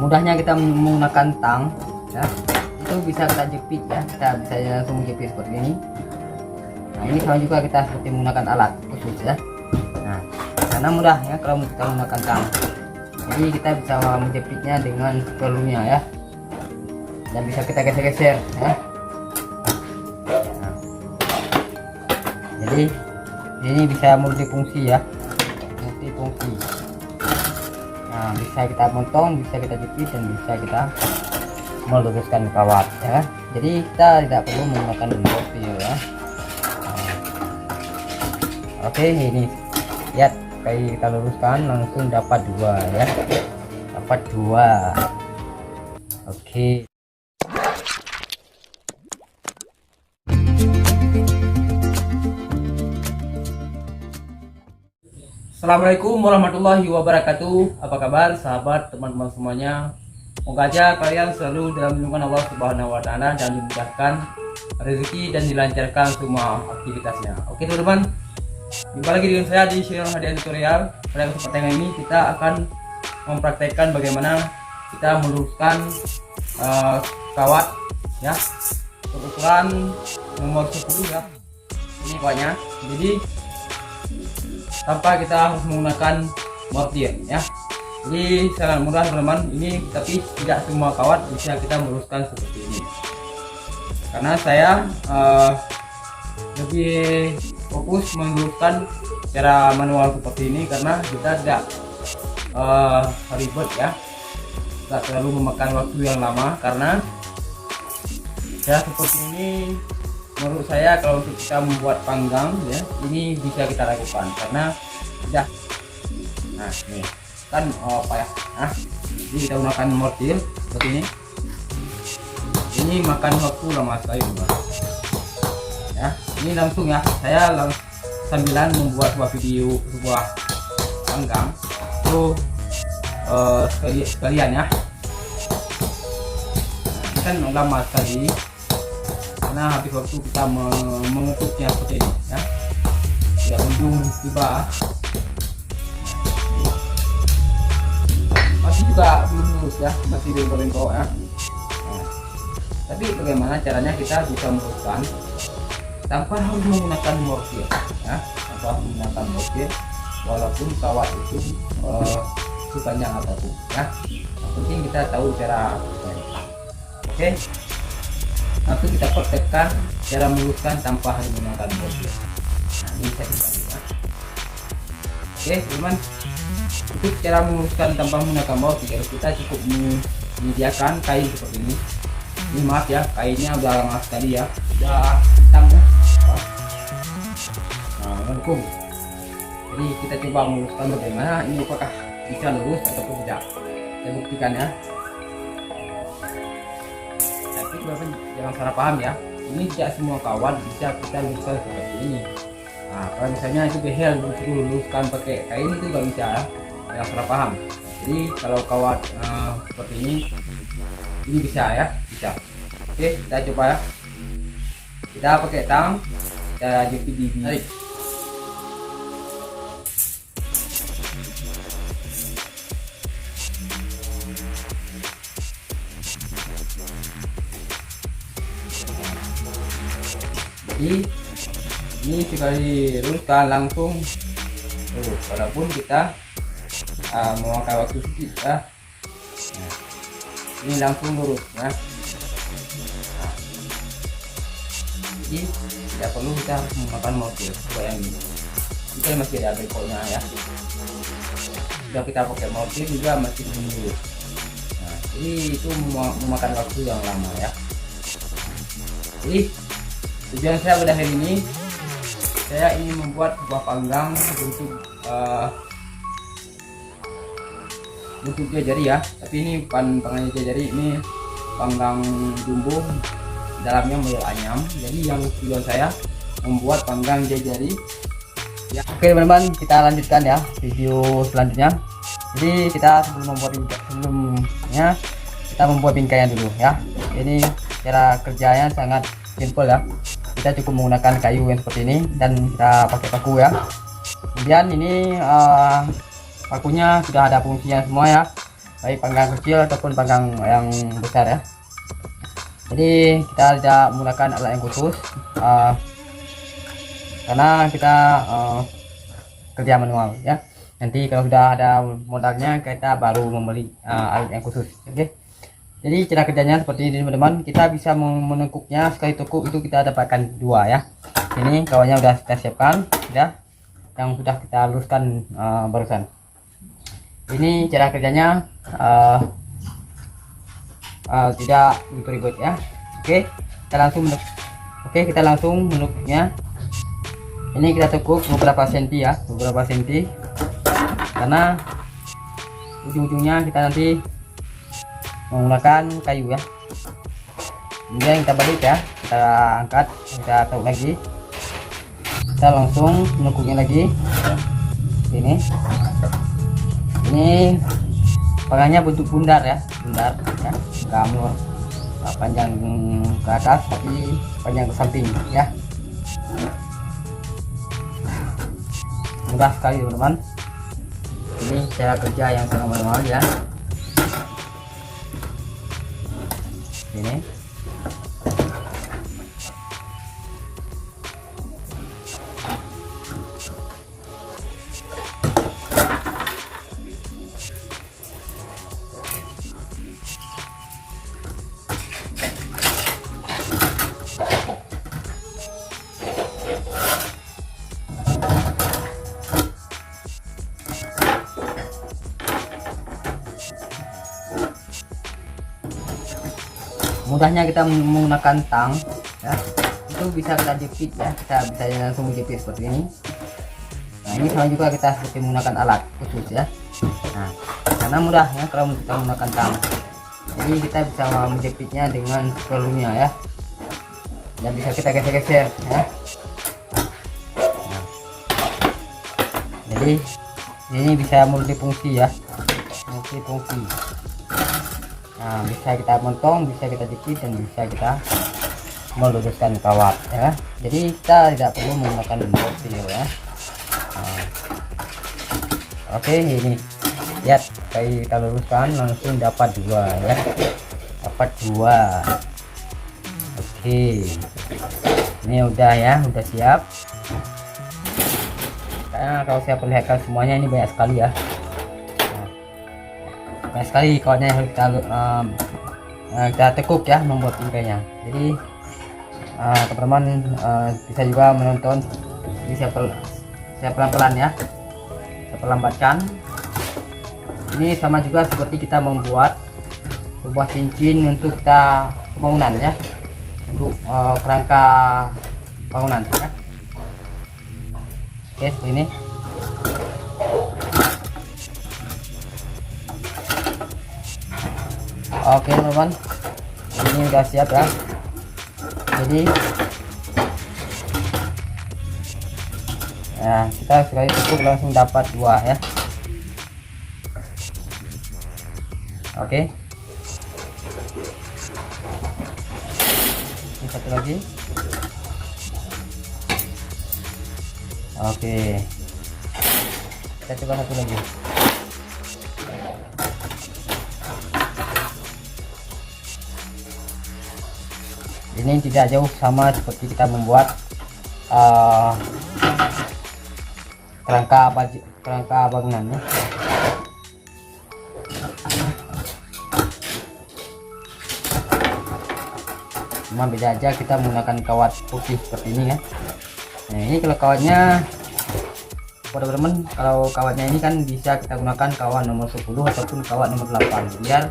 mudahnya kita menggunakan tang ya, itu bisa kita jepit ya, kita bisa langsung menjepit seperti ini. Nah ini sama juga kita seperti menggunakan alat khusus ya. Nah karena mudah ya kalau kita menggunakan tang, jadi kita bisa menjepitnya dengan perlunya ya, dan bisa kita geser-geser ya. Nah, jadi ini bisa multifungsi ya, multifungsi. Nah bisa kita potong, bisa kita jepit, dan bisa kita meluruskan kawat ya. Jadi kita tidak perlu menggunakan mortir ya. Nah, oke, ini lihat kayak kita luruskan langsung dapat dua ya, dapat dua. Oke. Assalamualaikum warahmatullahi wabarakatuh. Apa kabar sahabat, teman-teman semuanya? Semoga aja kalian selalu dalam lindungan Allah Subhanahu wa taala dan dimudahkan rezeki dan dilancarkan semua aktivitasnya. Oke teman-teman, jumpa lagi dengan saya di channel Hadiah Tutorial. Pada kesempatan ini kita akan mempraktekkan bagaimana kita meluruskan kawat ya, berukuran nomor 10 ya. Ini kawatnya. Jadi tanpa kita harus menggunakan mortir ya. Jadi sangat mudah teman-teman ini, tapi tidak semua kawat bisa kita meluruskan seperti ini. Karena saya lebih fokus meluruskan secara manual seperti ini karena kita tidak ribet ya, tidak terlalu memakan waktu yang lama. Karena ya seperti ini menurut saya kalau kita membuat panggang ya, ini bisa kita lakukan karena sudah. Nah ini kan apa ya, nah jadi kita gunakan mortir seperti ini makan waktu lama sekali ya. Ini langsung ya, saya sambilan membuat sebuah video, sebuah panggang itu sekalian ya. Nah, ini kan lama sekali karena habis waktu kita mengetuknya seperti ini ya, tidak ujung tiba. Masih juga belum lurus ya, masih bengkok-bengkok ya. Nah, tapi bagaimana caranya kita bisa meluruskan tanpa harus menggunakan mortir ya, tanpa harus menggunakan mortir walaupun kawat itu sepanjang apapun ya. Yang penting kita tahu cara. Oke, nanti kita praktekkan cara meluruskan tanpa harus menggunakan mortir. Nah ini bisa kita lihat. Oke teman, untuk cara meluruskan tanpa menggunakan mortir kita cukup menyediakan kain seperti ini. Ini maaf ya, kainnya udah lama sekali ya, udah hitam ya. Nah melengkung. Jadi kita coba meluruskan bagaimana ini, apakah bisa lurus ataupun tidak. Saya buktikan ya. Tapi teman-teman jangan salah paham ya, ini tidak semua kawat bisa kita luruskan seperti ini. Nah kalau misalnya itu behel luruskan pakai kain itu nggak bisa ya, jangan salah paham. Jadi kalau kawat seperti ini bisa ya, bisa. Oke kita coba ya, kita pakai tang, kita jepit di tarik. Jadi ini sekali luruskan langsung walaupun kita memakai waktu sedikit ya. Nah, ini langsung lurus ya. Nah, jadi tidak perlu kita menggunakan mortir yang ini. Kita masih ada bengkoknya ya. Sudah kita pakai mortir juga masih belum lurus. Nah, jadi itu memakan waktu yang lama ya. Jadi tujuan saya pada hari ini, saya ingin membuat sebuah panggang bentuk jari ya, tapi ini bukan panggang jari, ini panggang jumbo, dalamnya model ayam. Jadi yang tujuan saya membuat panggang jari ya. Oke teman-teman, kita lanjutkan ya video selanjutnya. Jadi kita sebelumnya kita membuat bingkainya dulu ya. Ini cara kerjanya sangat simple ya. Kita cukup menggunakan kayu yang seperti ini dan kita pakai paku ya. Kemudian ini pakunya sudah ada fungsinya semua ya. baik panggang kecil ataupun panggang yang besar ya. Jadi kita tidak menggunakan alat yang khusus karena kita kerja manual ya. Nanti kalau sudah ada modalnya kita baru membeli alat yang khusus. Oke. Jadi cara kerjanya seperti ini teman-teman. Kita bisa menekuknya, sekali tekuk itu kita dapatkan 2 ya. Ini kawannya sudah kita siapkan ya, yang sudah kita luruskan barusan. Ini cara kerjanya tidak ribet ya. Oke, kita langsung menekuknya. Ini kita tekuk beberapa senti ya, beberapa senti, karena ujung-ujungnya kita nanti menggunakan kayu ya. Kemudian kita balik ya, kita angkat, kita taruh lagi, kita langsung menekuknya lagi. Ini panggangnya bentuk bundar ya, bundar ya, nggak panjang ke atas tapi panjang ke samping ya. Mudah sekali teman-teman. Ini cara kerja yang sangat manual ya. Ini mudahnya kita menggunakan tang ya, itu bisa kita jepit ya, kita bisa langsung menjepit seperti ini. Nah ini sama juga kita seperti menggunakan alat khusus ya. Nah karena mudah ya kalau kita menggunakan tang, jadi kita bisa menjepitnya dengan perlunya ya, dan bisa kita geser-geser ya. Nah, jadi ini bisa multifungsi ya, multifungsi. Nah, bisa kita mentong, bisa kita jepit, dan bisa kita meluruskan kawat ya. Jadi kita tidak perlu menggunakan mortir ya. Nah, oke, ini lihat kayak kita luruskan langsung dapat 2 ya, dapat 2. Oke, ini udah ya, udah siap. Karena kalau saya perlihatkan semuanya ini banyak sekali ya. Banyak sekali kawatnya yang kita tekuk ya, membuat bingkainya. Jadi teman-teman bisa juga menonton. Ini saya pelan-pelan ya, saya perlambatkan. Ini sama juga seperti kita membuat sebuah cincin untuk kita bangunan ya, untuk kerangka bangunan ya. Oke, seperti ini. Oke teman-teman, ini udah siap ya. Jadi ya, kita sekali tekuk langsung dapat 2 ya. Oke, ini satu lagi. Oke, kita coba satu lagi. Ini tidak jauh sama seperti kita membuat kerangka bangunan ya. Cuma beda aja kita menggunakan kawat putih seperti ini ya. Nah ini kalau kawatnya, teman-teman, kalau kawatnya ini kan bisa kita gunakan kawat nomor 10 ataupun kawat nomor 8 biar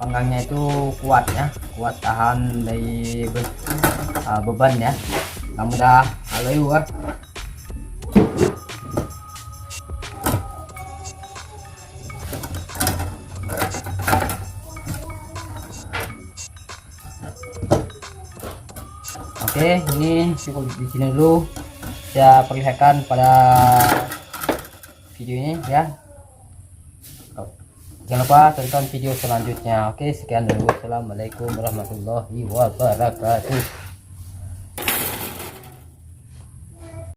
panggangnya itu kuat ya, kuat tahan dari beban ya, nggak mudah halu ya. Oke, ini cukup di sini dulu saya perlihatkan pada video ini ya. Jangan lupa tonton video selanjutnya. Oke, sekian dulu. Assalamualaikum warahmatullahi wabarakatuh.